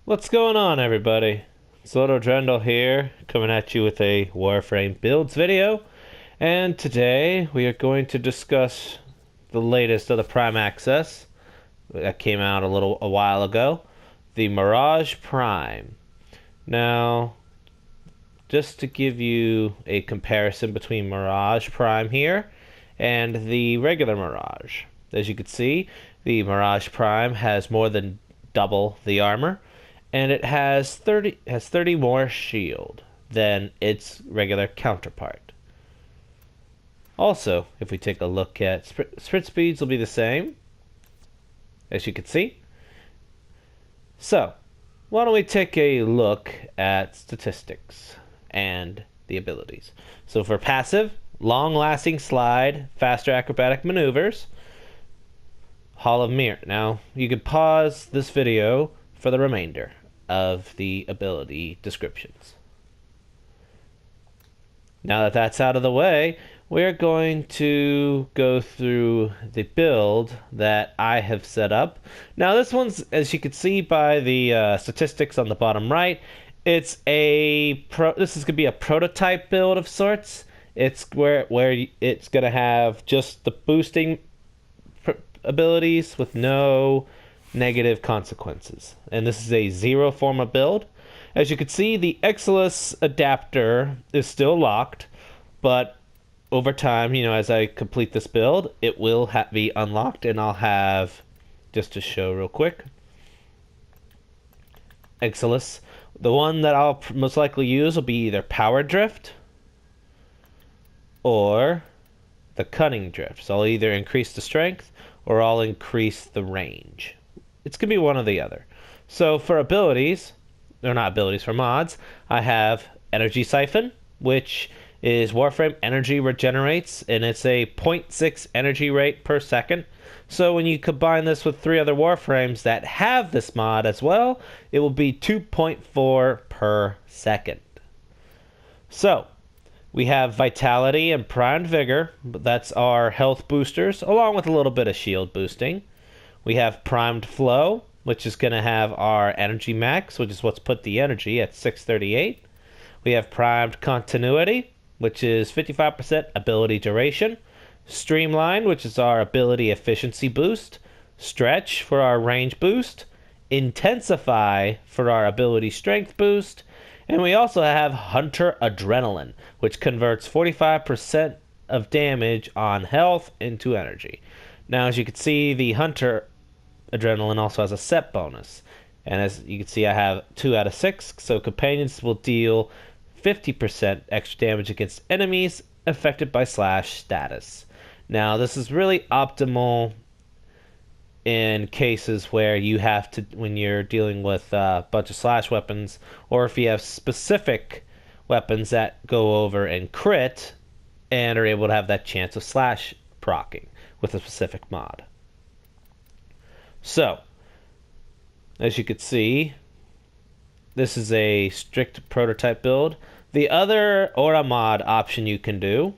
What's going on, everybody? It's Loto-Drandel here, coming at you with a Warframe builds video. And today we are going to discuss the latest of the Prime Access that came out a while ago, the Mirage Prime. Now, just to give you a comparison between Mirage Prime here and the regular Mirage. As you can see, the Mirage Prime has more than double the armor, and it has 30 more shield than its regular counterpart. Also, if we take a look at sprint speeds, will be the same, as you can see. So, why don't we take a look at statistics and the abilities. So for passive, long-lasting slide, faster acrobatic maneuvers, Hall of Mirror. Now, you could pause this video for the remainder of the ability descriptions. Now that that's out of the way, we're going to go through the build that I have set up. Now this one's, as you can see by the statistics on the bottom right, this is going to be a prototype build of sorts. It's where it's going to have just the boosting abilities with no negative consequences. And this is a zero Forma build. As you can see, the Exilus adapter is still locked, but over time, as I complete this build, it will be unlocked, and I'll have, just to show real quick, Exilus. The one that I'll most likely use will be either Power Drift or the Cunning Drift. So I'll either increase the strength or I'll increase the range. It's going to be one or the other. So for abilities, or not abilities, for mods, I have Energy Siphon, which is Warframe energy regenerates, and it's a 0.6 energy rate per second. So when you combine this with 3 other Warframes that have this mod as well, it will be 2.4 per second. So we have Vitality and Primed Vigor, but that's our health boosters, along with a little bit of shield boosting. We have Primed Flow, which is going to have our energy max, which is what's put the energy at 638. We have Primed Continuity, which is 55% ability duration. Streamline, which is our ability efficiency boost. Stretch for our range boost. Intensify for our ability strength boost. And we also have Hunter Adrenaline, which converts 45% of damage on health into energy. Now, as you can see, the Hunter Adrenaline also has a set bonus. And as you can see, I have 2 out of 6, so companions will deal 50% extra damage against enemies affected by slash status. Now, this is really optimal in cases where you have to, when you're dealing with a bunch of slash weapons, or if you have specific weapons that go over and crit and are able to have that chance of slash proccing with a specific mod. So, as you can see, this is a strict prototype build. The other Aura mod option you can do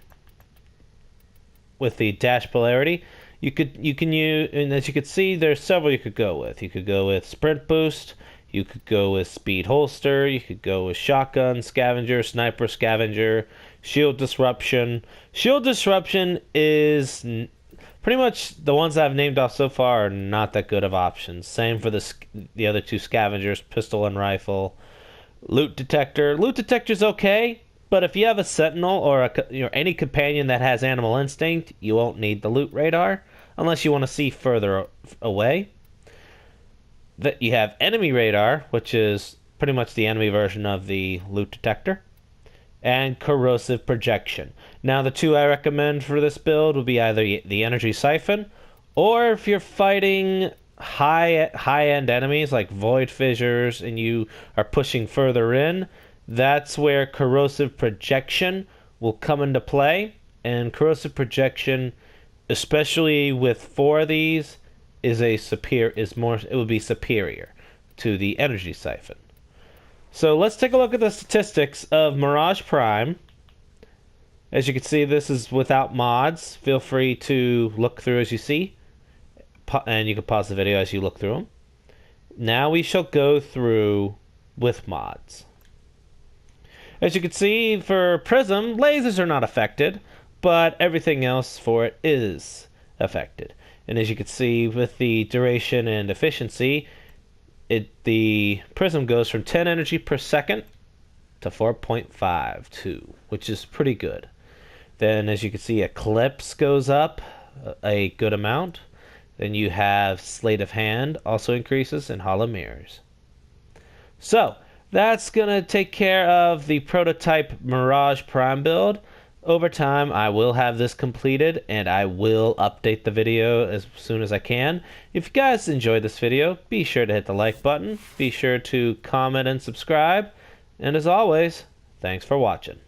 with the dash polarity, you can use, and as you can see, there's several you could go with. You could go with sprint boost, you could go with speed holster, you could go with shotgun scavenger, sniper scavenger, shield disruption. Shield disruption is pretty much the ones I've named off so far are not that good of options. Same for the other 2 scavengers, pistol and rifle. Loot detector. Loot detector's okay, but if you have a sentinel or any companion that has animal instinct, you won't need the loot radar unless you want to see further away. That you have enemy radar, which is pretty much the enemy version of the loot detector, and corrosive projection. Now, the 2 I recommend for this build will be either the Energy Siphon, or if you're fighting high-end enemies like void fissures and you are pushing further in, that's where corrosive projection will come into play. And corrosive projection, especially with 4 of these, it would be superior to the Energy Siphon. So let's take a look at the statistics of Mirage Prime. As you can see, this is without mods. Feel free to look through as you see, and you can pause the video as you look through them. Now we shall go through with mods. As you can see, for Prism, lasers are not affected, but everything else for it is affected. And as you can see, with the duration and efficiency, the Prism goes from 10 energy per second to 4.52, which is pretty good. Then, as you can see, Eclipse goes up a good amount. Then you have Sleight of Hand also increases, and Hollow Mirrors. So, that's going to take care of the prototype Mirage Prime build. Over time, I will have this completed, and I will update the video as soon as I can. If you guys enjoyed this video, be sure to hit the like button. Be sure to comment and subscribe. And as always, thanks for watching.